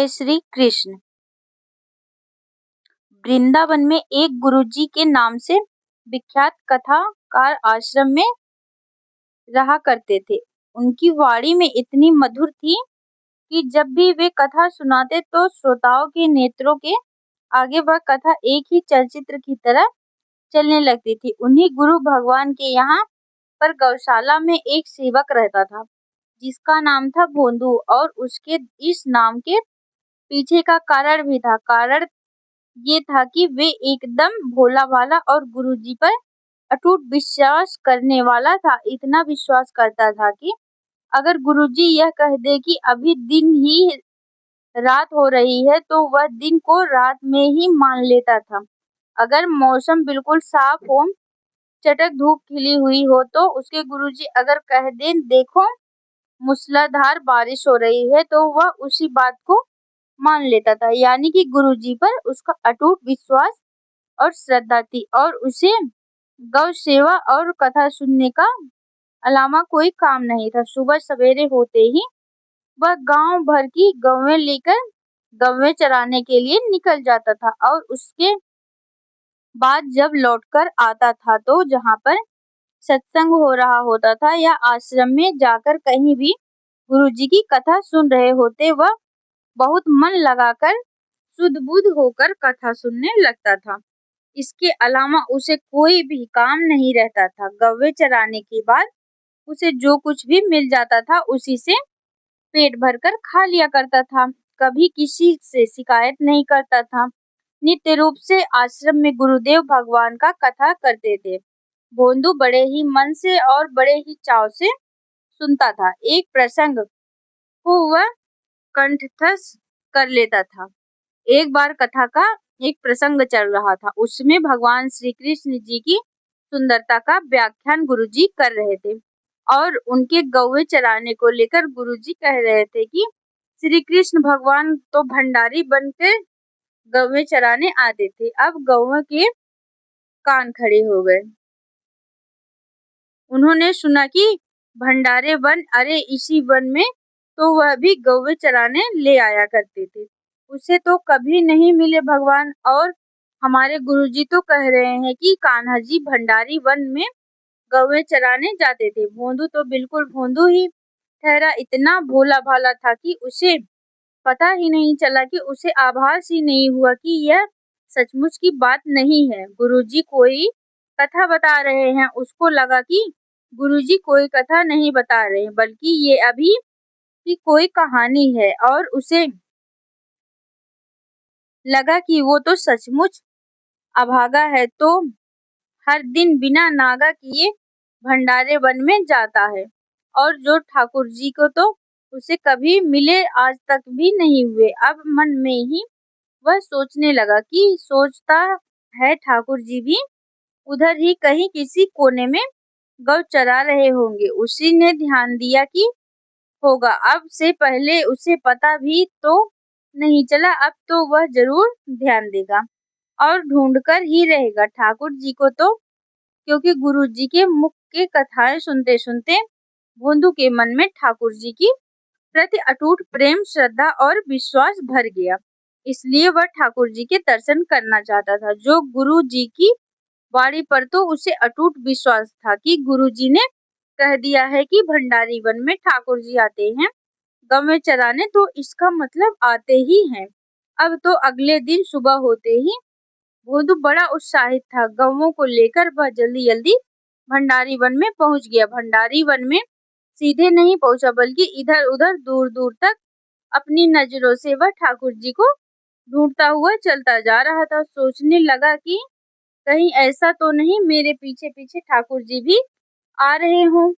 जय श्री कृष्ण। वृंदावन में एक गुरुजी के नाम से विख्यात कथाकार आश्रम में रहा करते थे। उनकी वाणी में इतनी मधुर थी कि जब भी वे कथा सुनाते तो श्रोताओं के नेत्रों के आगे वह कथा एक ही चलचित्र की तरह चलने लगती थी। उन्हीं गुरु भगवान के यहाँ पर गौशाला में एक सेवक रहता था जिसका नाम था भोंदू, और उसके इस नाम के पीछे का कारण भी था। कारण ये था कि वे एकदम भोला भाला और गुरुजी पर अटूट विश्वास करने वाला था। इतना विश्वास करता था कि अगर गुरुजी यह कह दे कि अभी दिन ही रात हो रही है तो वह दिन को रात में ही मान लेता था। अगर मौसम बिल्कुल साफ हो, चटक धूप खिली हुई हो, तो उसके गुरुजी अगर कह दें देखो मूसलाधार बारिश हो रही है, तो वह उसी बात को मान लेता था। यानी कि गुरुजी पर उसका अटूट विश्वास और श्रद्धा थी, और उसे गौ सेवा और कथा सुनने का अलावा कोई काम नहीं था। सुबह सवेरे होते ही वह गांव भर की गौवें लेकर गौवें चराने के लिए निकल जाता था, और उसके बाद जब लौटकर आता था तो जहाँ पर सत्संग हो रहा होता था या आश्रम में जाकर कहीं भी गुरुजी की कथा सुन रहे होते, वह बहुत मन लगाकर शुद्ध बुद्ध होकर कथा सुनने लगता था। इसके अलावा उसे कोई भी काम नहीं रहता था। गौवें चराने के बाद उसे जो कुछ भी मिल जाता था उसी से पेट भरकर खा लिया करता था। कभी किसी से शिकायत नहीं करता था। नित्य रूप से आश्रम में गुरुदेव भगवान का कथा करते थे। भोंदू बड़े ही मन से और बड़े ही चाव से सुनता था। एक प्रसंग को वह कंठस्थ कर लेता था। एक बार कथा का एक प्रसंग चल रहा था। उसमें भगवान श्री कृष्ण जी की सुंदरता का व्याख्यान गुरुजी कर रहे थे, और उनके गौवें चराने को लेकर गुरुजी कह रहे थे कि श्री कृष्ण भगवान तो भंडारी बनकर गौवें चराने आते थे। अब गौवें के कान खड़े हो गए। उन्होंने सुना कि भंडारे वन, अरे इसी वन में तो वह भी गौवें चराने ले आया करते थे। उसे तो कभी नहीं मिले भगवान, और हमारे गुरुजी तो कह रहे हैं कि कान्हा जी भंडारी वन में गौवें चराने जाते थे। भोंदू तो बिल्कुल भोंदू ही ठहरा। इतना भोला भाला था कि उसे पता ही नहीं चला, कि उसे आभास ही नहीं हुआ कि यह सचमुच की बात नहीं है। गुरुजी कोई कथा बता रहे हैं। उसको लगा कि गुरुजी कोई कथा नहीं बता रहे, बल्कि ये अभी की कोई कहानी है, और उसे लगा कि वो तो सचमुच अभागा है, तो हर दिन बिना नागा किए भंडारे वन में जाता है, और जो ठाकुर जी को तो उसे कभी मिले आज तक भी नहीं हुए। अब मन में ही वह सोचने लगा कि सोचता है ठाकुर जी भी उधर ही कहीं किसी कोने में गौ चरा रहे होंगे। उसी ने ध्यान दिया कि होगा। अब से पहले उसे पता भी तो नहीं चला, अब तो वह जरूर ध्यान देगा और ढूंढकर ही रहेगा ठाकुर जी को तो, क्योंकि गुरु जी के मुख के कथाएं सुनते सुनते भोंदू के मन में ठाकुर जी की प्रति अटूट प्रेम, श्रद्धा और विश्वास भर गया। इसलिए वह ठाकुर जी के दर्शन करना चाहता था। जो गुरु जी की वाणी पर तो उसे अटूट विश्वास था कि गुरु जी ने कह दिया है कि भंडारी वन में ठाकुर जी आते हैं गौवें चराने, तो इसका मतलब आते ही हैं। अब तो अगले दिन सुबह होते ही भोंदू बड़ा उत्साहित था। गौवों को लेकर वह जल्दी जल्दी भंडारी वन में पहुंच गया। भंडारी वन में सीधे नहीं पहुंचा, बल्कि इधर उधर दूर दूर तक अपनी नजरों से वह ठाकुर जी को ढूंढता हुआ चलता जा रहा था। सोचने लगा कि कहीं ऐसा तो नहीं मेरे पीछे पीछे ठाकुर जी भी आ रहे हों।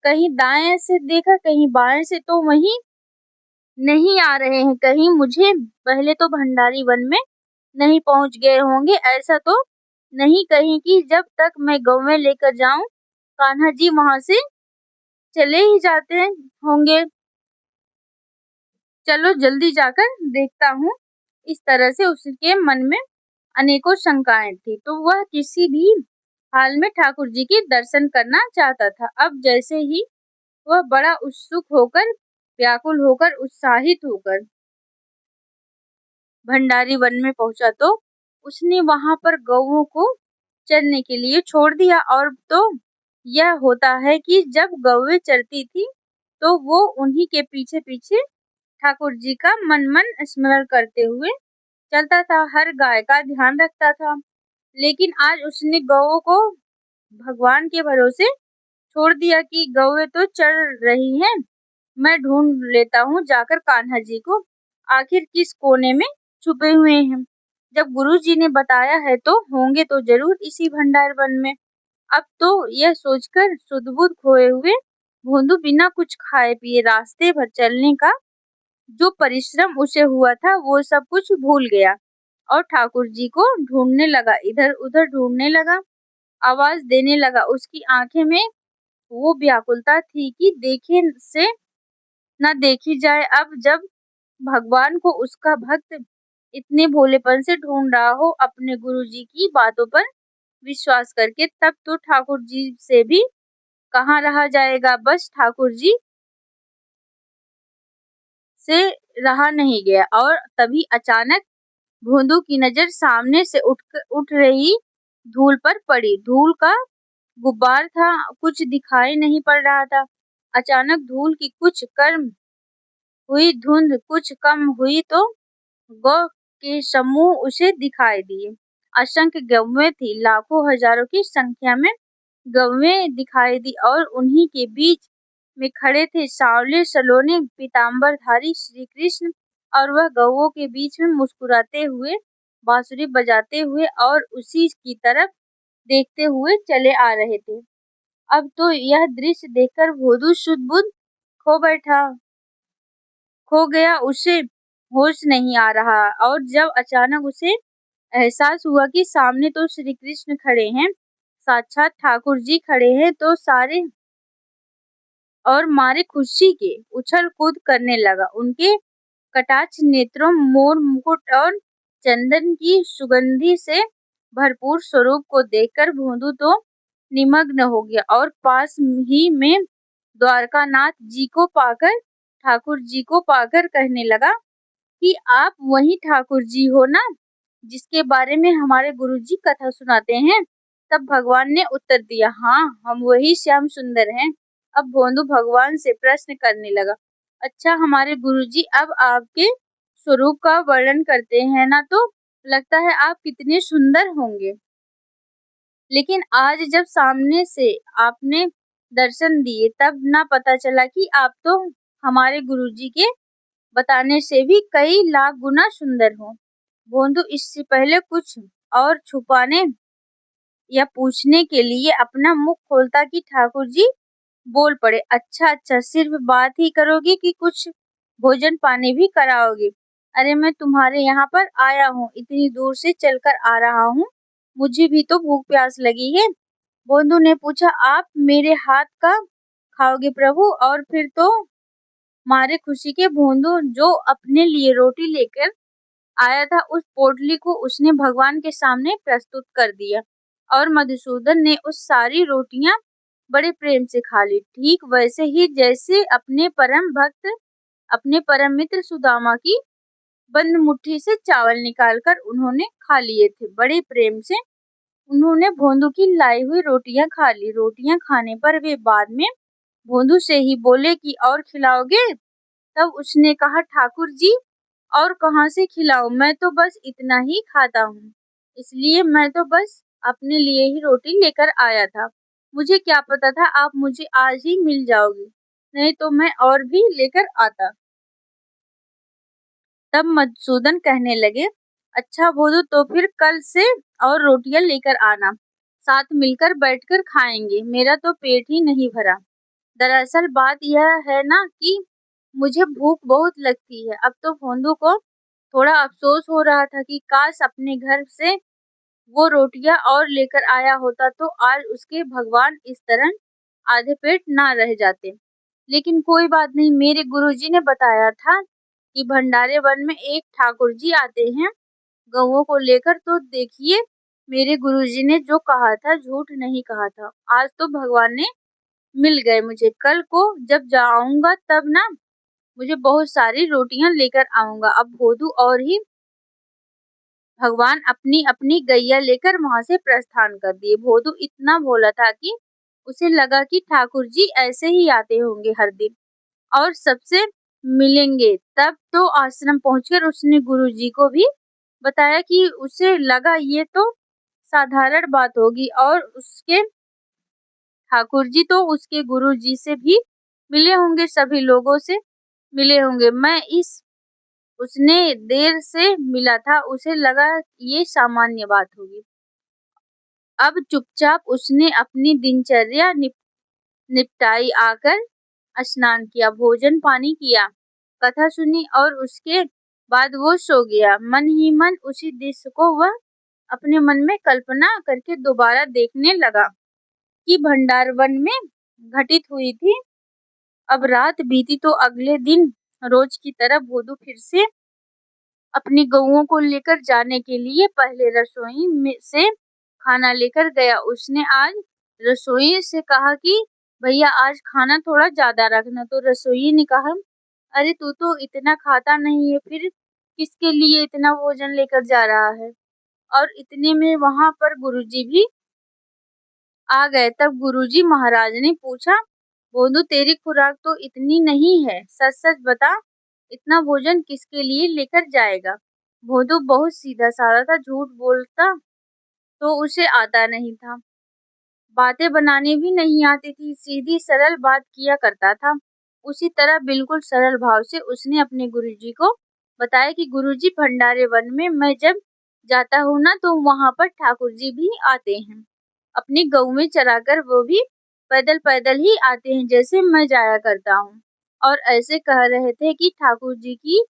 कहीं दाएं से देखा, कहीं बाएं से, तो वहीं नहीं आ रहे हैं। कहीं मुझे पहले तो भंडारी वन में नहीं पहुंच गए होंगे। ऐसा तो नहीं कहीं कि जब तक मैं गौवें लेकर जाऊं कान्हा जी वहां से चले ही जाते होंगे। चलो जल्दी जाकर देखता हूँ। इस तरह से उसके मन में अनेकों शंकाएं थी, तो वह किसी भी हाल में ठाकुर जी के दर्शन करना चाहता था। अब जैसे ही वह बड़ा उत्सुक होकर, व्याकुल होकर, उत्साहित होकर भंडारी वन में पहुंचा तो उसने वहां पर गौओं को चरने के लिए छोड़ दिया। और तो यह होता है कि जब गौएं चरती थी तो वो उन्हीं के पीछे पीछे ठाकुर जी का मन मन स्मरण करते हुए चलता था, हर गाय का ध्यान रखता था। लेकिन आज उसने गौओं को भगवान के भरोसे छोड़ दिया कि गौएं तो चढ़ रही हैं, मैं ढूंढ लेता हूँ जाकर कान्हा जी को, आखिर किस कोने में छुपे हुए हैं। जब गुरु जी ने बताया है तो होंगे तो जरूर इसी भंडार वन में। अब तो यह सोचकर सुध-बुध खोए हुए भोंदू बिना कुछ खाए पिए रास्ते भर चलने का जो परिश्रम उसे हुआ था वो सब कुछ भूल गया और ठाकुर जी को ढूंढने लगा, इधर उधर ढूंढने लगा, आवाज देने लगा। उसकी आंखें में वो व्याकुलता थी कि देखे से न देखी जाए। अब जब भगवान को उसका भक्त इतने भोलेपन से ढूंढ रहा हो अपने गुरु जी की बातों पर विश्वास करके, तब तो ठाकुर जी से भी कहाँ रहा जाएगा। बस ठाकुर जी से रहा नहीं गया और तभी अचानक भोंदू की नजर सामने से उठ रही धूल पर पड़ी। धूल का गुब्बार था, कुछ दिखाई नहीं पड़ रहा था। अचानक धूल की कुछ कम हुई, धुंध कुछ कम हुई तो गौ के समूह उसे दिखाई दिए। असंख्य गौएं थी, लाखों हजारों की संख्या में गौएं दिखाई दी और उन्हीं के बीच में खड़े थे सांवले सलोने पीताम्बरधारी श्री कृष्ण, और वह गौओं के बीच में मुस्कुराते हुए बांसुरी बजाते हुए और उसी की तरफ देखते हुए चले आ रहे थे। अब तो यह दृश्य देखकर भोदू शुद्ध बुद्ध खो बैठा खो गया, उसे होश नहीं आ रहा। और जब अचानक उसे एहसास हुआ कि सामने तो श्री कृष्ण खड़े हैं, साक्षात ठाकुर जी खड़े हैं, तो सारे और मारे खुशी के उछल कूद करने लगा। उनके कटाक्ष नेत्रों, मोर मुकुट और चंदन की सुगंधि से भरपूर स्वरूप को देखकर भोंदू तो निमग्न हो गया और पास ही में द्वारकानाथ जी को पाकर ठाकुर जी को पाकर कहने लगा कि आप वही ठाकुर जी हो ना, जिसके बारे में हमारे गुरुजी कथा सुनाते हैं। तब भगवान ने उत्तर दिया, हाँ, हम वही श्याम सुंदर हैं। अब भोंदू भगवान से प्रश्न करने लगा, अच्छा हमारे गुरुजी, अब आपके स्वरूप का वर्णन करते हैं ना, तो लगता है आप कितने सुंदर होंगे। लेकिन आज जब सामने से आपने दर्शन दिए तब ना पता चला कि आप तो हमारे गुरुजी के बताने से भी कई लाख गुना सुंदर हो। भोंदू इससे पहले कुछ और छुपाने या पूछने के लिए अपना मुख खोलता कि ठाकुर जी बोल पड़े, अच्छा अच्छा, सिर्फ बात ही करोगे कि कुछ भोजन पानी भी कराओगे? अरे मैं तुम्हारे यहाँ पर आया हूँ, इतनी दूर से चलकर आ रहा हूँ, मुझे भी तो भूख प्यास लगी है। भोंदू ने पूछा, आप मेरे हाथ का खाओगे प्रभु? और फिर तो मारे खुशी के भोंदू जो अपने लिए रोटी लेकर आया था उस पोटली को उसने भगवान के सामने प्रस्तुत कर दिया और मधुसूदन ने उस सारी रोटियां बड़े प्रेम से खा ली, ठीक वैसे ही जैसे अपने परम भक्त अपने परम मित्र सुदामा की बंद मुट्ठी से चावल निकालकर उन्होंने खा लिए थे। बड़े प्रेम से उन्होंने भोंदू की लाई हुई रोटियां खा ली। रोटियां खाने पर वे बाद में भोंदू से ही बोले कि और खिलाओगे? तब उसने कहा, ठाकुर जी और कहाँ से खिलाऊं, मैं तो बस इतना ही खाता हूँ, इसलिए मैं तो बस अपने लिए ही रोटी लेकर आया था। मुझे क्या पता था आप मुझे आज ही मिल जाओगे, नहीं तो मैं और भी लेकर आता। तब मधुसूदन कहने लगे, अच्छा भोलू, तो फिर कल से और रोटियां लेकर आना, साथ मिलकर बैठकर खाएंगे, मेरा तो पेट ही नहीं भरा। दरअसल बात यह है ना कि मुझे भूख बहुत लगती है। अब तो भोंदू को थोड़ा अफसोस हो रहा था कि काश अपने घर से वो रोटियां और लेकर आया होता तो आज उसके भगवान इस तरह आधे पेट ना रह जाते। लेकिन कोई बात नहीं, मेरे गुरुजी ने बताया था कि भंडारे वन में एक ठाकुर जी आते हैं गौओं को लेकर, तो देखिए मेरे गुरुजी ने जो कहा था झूठ नहीं कहा था। आज तो भगवान ने मिल गए मुझे। कल को जब जाऊंगा तब ना मुझे बहुत सारी रोटियां लेकर आऊंगा। अब भोदू और ही भगवान अपनी अपनी गैया लेकर वहां से प्रस्थान कर दिए। भोदू इतना भोला था कि उसे लगा कि ठाकुर जी ऐसे ही आते होंगे हर दिन और सबसे मिलेंगे। तब तो आश्रम पहुंचकर उसने गुरुजी को भी बताया कि उसे लगा ये तो साधारण बात होगी और उसके ठाकुर जी तो उसके गुरु जी से भी मिले होंगे, सभी लोगों से मिले होंगे। मैं इस उसने देर से मिला था, उसे लगा ये सामान्य बात होगी। अब चुपचाप उसने अपनी दिनचर्या निपटाई, आकर स्नान किया, भोजन पानी किया, कथा सुनी और उसके बाद वो सो गया। मन ही मन उसी दृश्य को वह अपने मन में कल्पना करके दोबारा देखने लगा कि भंडार वन में घटित हुई थी। अब रात बीती तो अगले दिन रोज की तरह भोदू फिर से अपनी गऊओं को लेकर जाने के लिए पहले रसोई में से खाना लेकर गया। उसने आज रसोई से कहा कि भैया आज खाना थोड़ा ज्यादा रखना, तो रसोई ने कहा अरे तू तो इतना खाता नहीं है, फिर किसके लिए इतना भोजन लेकर जा रहा है। और इतने में वहां पर गुरुजी भी आ गए। तब गुरुजी महाराज ने पूछा, भोंदू तेरी खुराक तो इतनी नहीं है, सच सच बता, इतना भोजन किसके लिए लेकर जाएगा। भोंदू बहुत सीधा साधा था, झूठ बोलता तो उसे आता नहीं था, बातें बनानी भी नहीं आती थी, सीधी सरल बात किया करता था। उसी तरह बिल्कुल सरल भाव से उसने अपने गुरुजी को बताया कि गुरुजी भंडारे वन में मैं जब जाता हूँ ना, तो वहां पर ठाकुर जी भी आते हैं, अपनी गऊ में चराकर वो भी पैदल पैदल ही आते हैं जैसे मैं जाया करता हूँ। और ऐसे कह रहे थे कि ठाकुर जी की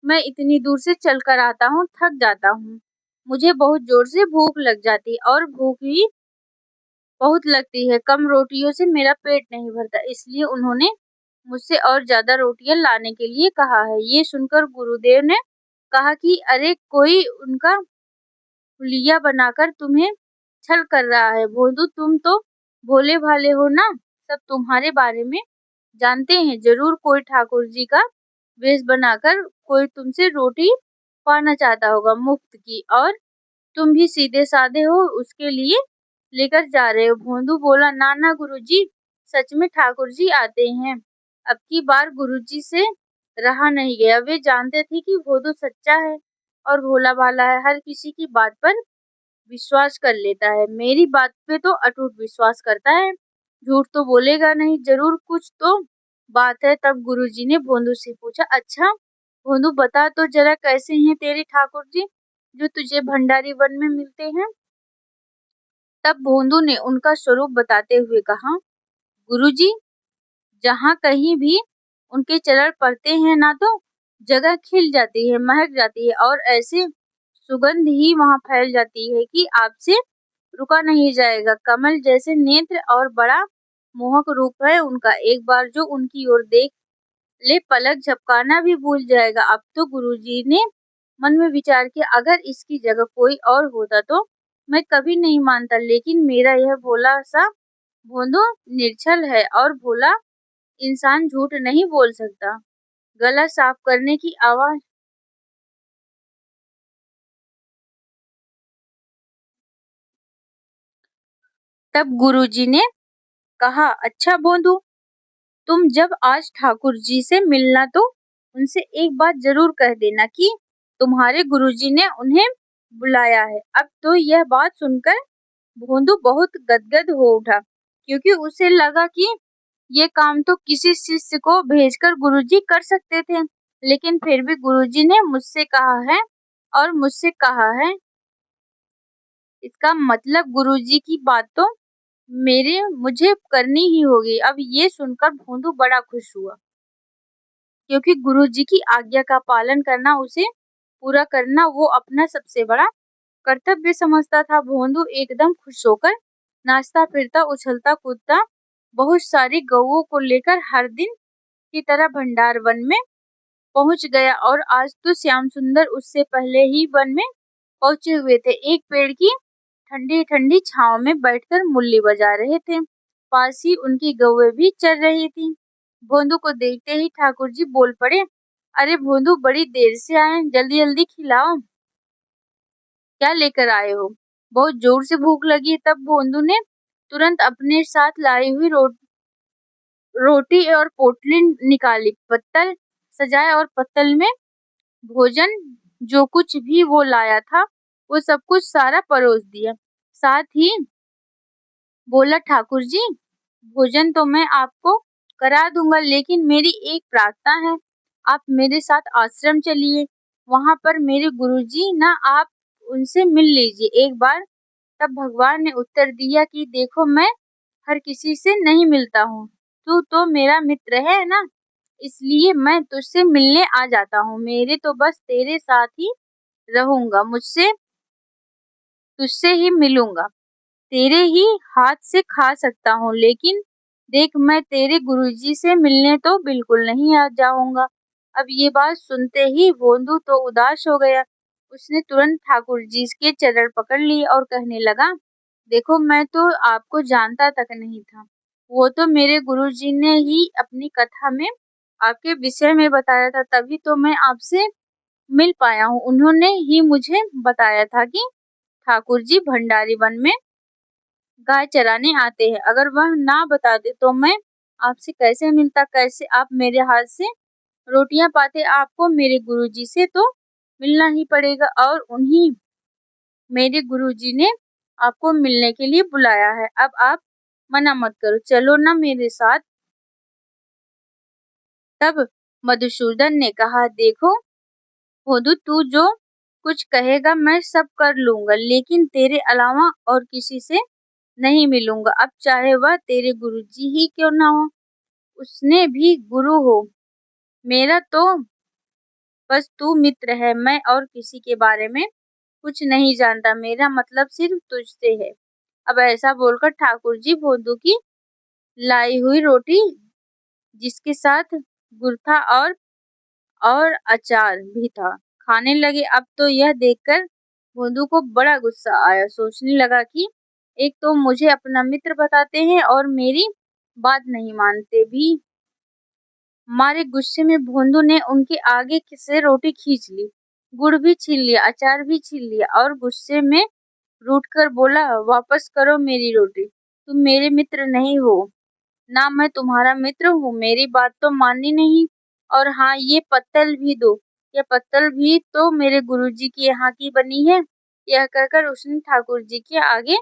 मैं इतनी दूर से चलकर आता हूँ, थक जाता हूँ, मुझे बहुत जोर से भूख लग जाती और भूख भी बहुत लगती है, कम रोटियों से मेरा पेट नहीं भरता, इसलिए उन्होंने मुझसे और ज्यादा रोटियां लाने के लिए कहा है। ये सुनकर गुरुदेव ने कहा कि अरे कोई उनका हुलिया बनाकर तुम्हें छल कर रहा है। भोंदू तुम तो भोले भाले हो ना, सब तुम्हारे बारे में जानते हैं, जरूर कोई ठाकुर जी का वेश बनाकर कोई तुमसे रोटी पाना चाहता होगा मुफ्त की, और तुम भी सीधे साधे हो, उसके लिए लेकर जा रहे हो। भोंदू बोला, ना ना गुरुजी, सच में ठाकुर जी आते हैं। अब की बार गुरुजी से रहा नहीं गया, वे जानते थे कि भोंदू सच्चा है और भोला भाला है, हर किसी की बात पर विश्वास कर लेता है, मेरी बात पे तो अटूट विश्वास करता है, झूठ तो बोलेगा नहीं, जरूर कुछ तो बात है। तब गुरुजी ने भोंदू से पूछा, अच्छा भोंदू बता तो जरा कैसे हैं तेरे ठाकुर जी जो तुझे भंडारी वन में मिलते हैं। तब भोंदू ने उनका स्वरूप बताते हुए कहा, गुरुजी, जहाँ कहीं भी उनके चरण पड़ते हैं ना, तो जगह खिल जाती है, महक जाती है और ऐसे सुगंध ही वहां फैल जाती है कि आपसे रुका नहीं जाएगा। कमल जैसे नेत्र और बड़ा मोहक रूप है उनका, एक बार जो उनकी ओर देख ले पलक झपकाना भी भूल जाएगा। अब तो गुरुजी ने मन में विचार किया, अगर इसकी जगह कोई और होता तो मैं कभी नहीं मानता, लेकिन मेरा यह भोला सा भोंदू निर्छल है और भोला इंसान झूठ नहीं बोल सकता। गला साफ करने की आवाज तब गुरुजी ने कहा, अच्छा भोंदू, तुम जब आज ठाकुर जी से मिलना तो उनसे एक बात जरूर कह देना कि तुम्हारे गुरुजी ने उन्हें बुलाया है। अब तो यह बात सुनकर भोंदू बहुत गदगद हो उठा, क्योंकि उसे लगा कि ये काम तो किसी शिष्य को भेजकर गुरुजी कर सकते थे, लेकिन फिर भी गुरुजी ने मुझसे कहा है और मुझसे कहा है, इसका मतलब गुरुजी की बात तो मेरे मुझे करनी ही होगी। अब ये सुनकर भोंदू बड़ा खुश हुआ, क्योंकि गुरुजी की आज्ञा का पालन करना, उसे पूरा करना वो अपना सबसे बड़ा कर्तव्य समझता था। भोंदू एकदम खुश होकर नाचता फिरता उछलता कूदता बहुत सारी गऊओं को लेकर हर दिन की तरह भंडार वन में पहुंच गया। और आज तो श्याम सुंदर उससे पहले ही वन में पहुंचे हुए थे, एक पेड़ की ठंडी ठंडी छांव में बैठकर मुरली बजा रहे थे, पास ही उनकी गौएं भी चर रही थी। भोंदू को देखते ही ठाकुर जी बोल पड़े, अरे भोंदू, बड़ी देर से आए, जल्दी जल्दी खिलाओ। क्या लेकर आए हो? बहुत जोर से भूख लगी है। तब भोंदू ने तुरंत अपने साथ लाई हुई रोटी और पोटली निकाली, पत्तल सजाया और पत्तल में भोजन जो कुछ भी वो लाया था वो सब कुछ सारा परोस दिया। साथ ही बोला, ठाकुर जी, भोजन तो मैं आपको करा दूंगा, लेकिन मेरी एक प्रार्थना है। आप मेरे साथ आश्रम चलिए, वहां पर मेरे गुरुजी ना, आप उनसे मिल लीजिए एक बार। तब भगवान ने उत्तर दिया कि देखो, मैं हर किसी से नहीं मिलता हूँ, तू तो मेरा मित्र है ना, इसलिए मैं तुझसे मिलने आ जाता हूँ। मेरे तो बस तेरे साथ ही रहूंगा, मुझसे तुझसे ही मिलूंगा, तेरे ही हाथ से खा सकता हूँ, लेकिन देख, मैं तेरे गुरुजी से मिलने तो बिल्कुल नहीं आ जाऊंगा। अब ये बात सुनते ही भोंदू तो उदास हो गया। उसने तुरंत ठाकुर जी के चरण पकड़ लिए और कहने लगा, देखो, मैं तो आपको जानता तक नहीं था। वो तो मेरे गुरुजी ने ही अपनी कथा में आपके विषय में बताया था, तभी तो मैं आपसे मिल पाया हूँ। उन्होंने ही मुझे बताया था कि ठाकुर जी भंडारी वन में गाय चराने आते हैं। अगर वह ना बताते तो मैं आपसे कैसे मिलता, कैसे आप मेरे हाथ से रोटियां पाते। आपको मेरे गुरुजी से तो मिलना ही पड़ेगा, और उन्हीं मेरे गुरुजी ने आपको मिलने के लिए बुलाया है। अब आप मना मत करो, चलो ना मेरे साथ। तब मधुसूदन ने कहा, देखो भोदू, तू जो कुछ कहेगा मैं सब कर लूंगा, लेकिन तेरे अलावा और किसी से नहीं मिलूंगा। अब चाहे वह तेरे गुरुजी ही क्यों ना हो, उसने भी गुरु हो, मेरा तो बस तू मित्र है। मैं और किसी के बारे में कुछ नहीं जानता, मेरा मतलब सिर्फ तुझसे है। अब ऐसा बोलकर ठाकुर जी भोंदू की लाई हुई रोटी, जिसके साथ गुड़ था और अचार भी था, खाने लगे। अब तो यह देखकर भोंदू को बड़ा गुस्सा आया। सोचने लगा कि एक तो मुझे अपना मित्र बताते हैं और मेरी बात नहीं मानते भी। मारे गुस्से में भोंदू ने उनके आगे से रोटी खींच ली, गुड़ भी छीन लिया, अचार भी छीन लिया और गुस्से में रूठ कर बोला, वापस करो मेरी रोटी, तुम मेरे मित्र नहीं हो, ना मैं तुम्हारा मित्र हूँ, मेरी बात तो माननी नहीं। और हाँ, ये पत्तल भी दो, ये पत्तल भी तो मेरे गुरुजी के यहाँ की बनी है। यह कहकर उसने ठाकुर जी के आगे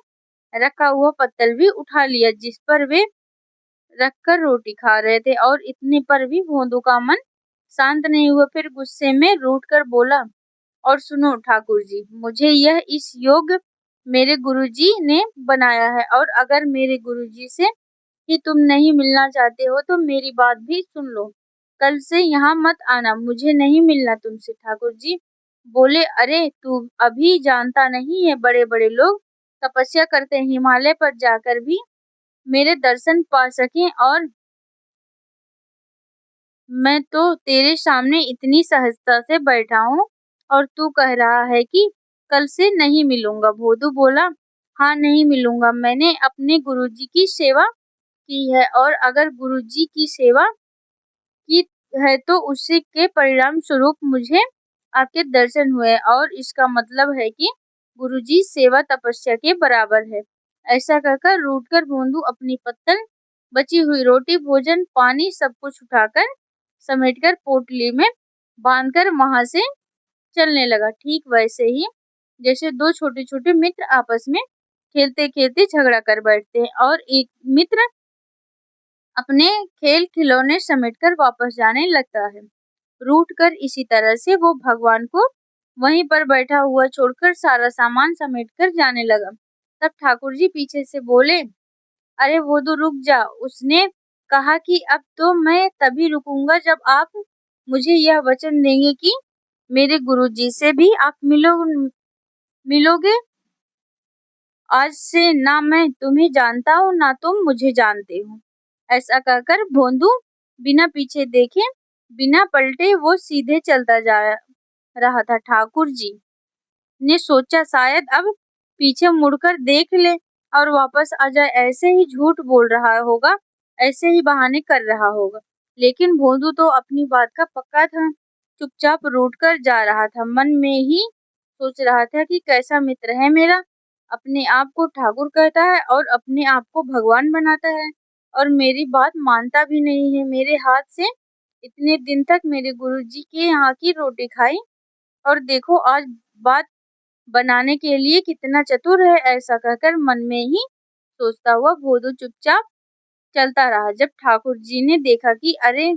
रखा हुआ पत्तल भी उठा लिया, जिस पर वे रखकर रोटी खा रहे थे, और इतने पर भी भोंदू का मन शांत नहीं हुआ। फिर गुस्से में रूठ कर बोला, और सुनो ठाकुर जी, मुझे यह इस योग मेरे गुरुजी ने बनाया है, और अगर मेरे गुरुजी से कि तुम नहीं मिलना चाहते हो तो मेरी बात भी सुन लो, कल से यहाँ मत आना, मुझे नहीं मिलना तुमसे। ठाकुर जी बोले, अरे तू अभी जानता नहीं है, बड़े बड़े लोग तपस्या करते हैं हिमालय पर जाकर भी मेरे दर्शन पा सकें, और मैं तो तेरे सामने इतनी सहजता से बैठा हूँ, और तू कह रहा है कि कल से नहीं मिलूंगा। भोदू बोला, हाँ, नहीं मिलूंगा, मैंने अपने गुरुजी की सेवा की है, और अगर गुरुजी की सेवा की है तो उसी के परिणाम स्वरूप मुझे आपके दर्शन हुए, और इसका मतलब है कि गुरुजी सेवा तपस्या के बराबर है। ऐसा कहकर रूठकर भोंदू अपनी पत्तल, बची हुई रोटी, भोजन, पानी सब कुछ उठाकर समेटकर पोटली में बांधकर वहां से चलने लगा। ठीक वैसे ही जैसे दो छोटे छोटे मित्र आपस में खेलते खेलते झगड़ा कर बैठते हैं, और एक मित्र अपने खेल खिलौने समेटकर वापस जाने लगता है। रूठ कर इसी तरह से वो भगवान को वहीं पर बैठा हुआ छोड़कर सारा सामान समेटकर जाने लगा। तब ठाकुर जी पीछे से बोले, अरे वो तो रुक जा। उसने कहा कि अब तो मैं तभी रुकूंगा जब आप मुझे यह वचन देंगे कि मेरे गुरुजी से भी आप मिलोगे। आज से ना मैं तुम्हें जानता हूँ, ना तुम मुझे जानते हो। ऐसा कहकर भोंदू बिना पीछे देखे, बिना पलटे वो सीधे चलता जा रहा था। ठाकुर जी ने सोचा, शायद अब पीछे मुड़कर देख ले और वापस आ जाए, ऐसे ही झूठ बोल रहा होगा, ऐसे ही बहाने कर रहा होगा। लेकिन भोंदू तो अपनी बात का पक्का था, चुपचाप रूठ कर जा रहा था। मन में ही सोच रहा था कि कैसा मित्र है मेरा, अपने आप को ठाकुर कहता है और अपने आप को भगवान बनाता है और मेरी बात मानता भी नहीं है। मेरे हाथ से इतने दिन तक मेरे गुरुजी के यहाँ की रोटी खाई और देखो आज बात बनाने के लिए कितना चतुर है। ऐसा कहकर मन में ही सोचता हुआ भोदू चुपचाप चलता रहा। जब ठाकुर जी ने देखा कि अरे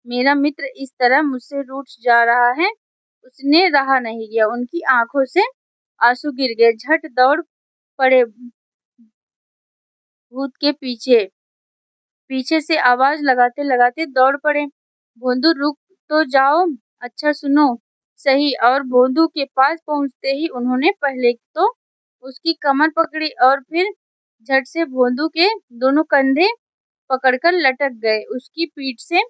मेरा मित्र इस तरह मुझसे रूठ जा रहा है, उसने रहा नहीं गया। उनकी आंखों से आंसू गिर गए। झट दौड़ पड़े भूत के पीछे पीछे से आवाज लगाते लगाते दौड़ पड़े। भोंदू रुक तो जाओ, अच्छा सुनो सही। और भोंदू के पास पहुंचते ही उन्होंने पहले तो उसकी कमर पकड़ी और फिर झट से भोंदू के दोनों कंधे पकड़कर लटक गए उसकी पीठ से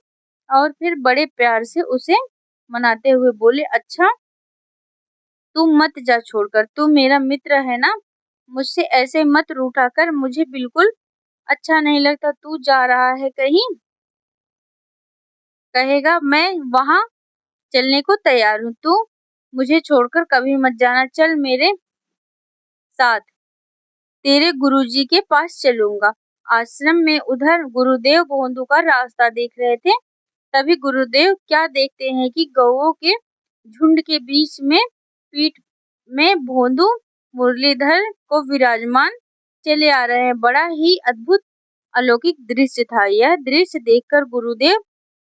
और फिर बड़े प्यार से उसे मनाते हुए बोले, अच्छा तू मत जा छोड़कर, तू मेरा मित्र है ना, मुझसे ऐसे मत रूठा कर, मुझे बिल्कुल अच्छा नहीं लगता। तू जा रहा है कहीं, कहेगा मैं वहां चलने को तैयार हूँ। तू मुझे छोड़कर कभी मत जाना, चल मेरे साथ, तेरे गुरुजी के पास चलूंगा। आश्रम में उधर गुरुदेव भोंदू का रास्ता देख रहे थे। तभी गुरुदेव क्या देखते हैं कि गौओं के झुंड के बीच में पीठ में भोंदू मुरलीधर को विराजमान चले आ रहे हैं। बड़ा ही अद्भुत अलौकिक दृश्य था। यह दृश्य देखकर गुरुदेव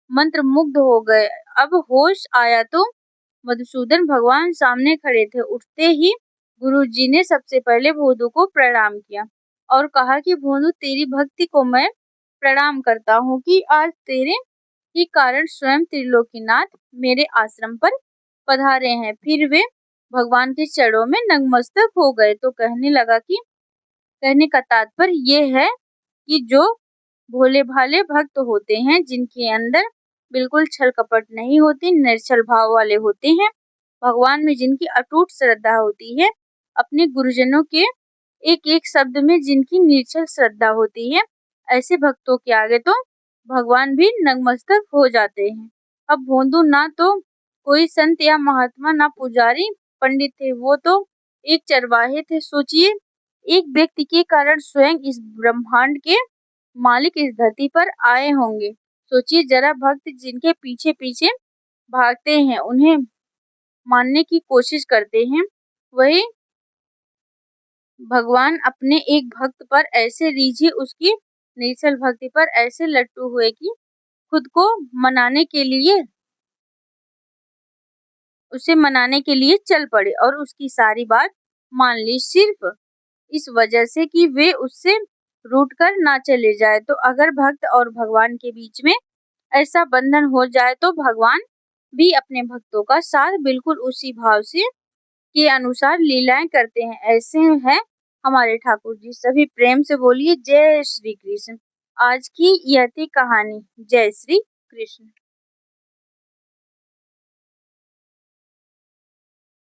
मंत्रमुग्ध हो गए। अब होश आया तो मधुसूदन भगवान सामने खड़े थे। उठते ही गुरुजी ने सबसे पहले भोंदू को प्रणाम किया और कहा कि भोंदू तेरी भक्ति को मैं प्रणाम करता हूँ कि आज तेरे ही कारण स्वयं त्रिलोकीनाथ मेरे आश्रम पर पधारे हैं। फिर वे भगवान के चरणों में नतमस्तक हो गए तो कहने का तात्पर्य ये है कि जो भोले भाले भक्त होते हैं, जिनके अंदर बिल्कुल छल कपट नहीं होती, निर्छल भाव वाले होते हैं, भगवान में जिनकी अटूट श्रद्धा होती है, अपने गुरुजनों के एक एक शब्द में जिनकी निर्छल श्रद्धा होती है, ऐसे भक्तों के आगे तो भगवान भी नतमस्तक हो जाते हैं। अब भोंदू ना तो कोई संत या महात्मा, ना पुजारी पंडित थे, वो तो एक चरवाहे थे। सोचिए, एक व्यक्ति के कारण स्वयं इस ब्रह्मांड के मालिक इस धरती पर आए होंगे। सोचिए जरा, भक्त जिनके पीछे पीछे भागते हैं, उन्हें मानने की कोशिश करते हैं, वही भगवान अपने एक भक्त पर ऐसे रीझे, उसकी निर्छल भक्ति पर ऐसे लट्टू हुए कि खुद को मनाने के लिए चल पड़े और उसकी सारी बात मान ली, सिर्फ इस वजह से कि वे उससे रूठ कर ना चले जाए। तो अगर भक्त और भगवान के बीच में ऐसा बंधन हो जाए तो भगवान भी अपने भक्तों का साथ बिल्कुल उसी भाव से के अनुसार लीलाएं करते हैं। ऐसे हैं हमारे ठाकुर जी। सभी प्रेम से बोलिए जय श्री कृष्ण। आज की यह थी कहानी। जय श्री कृष्ण।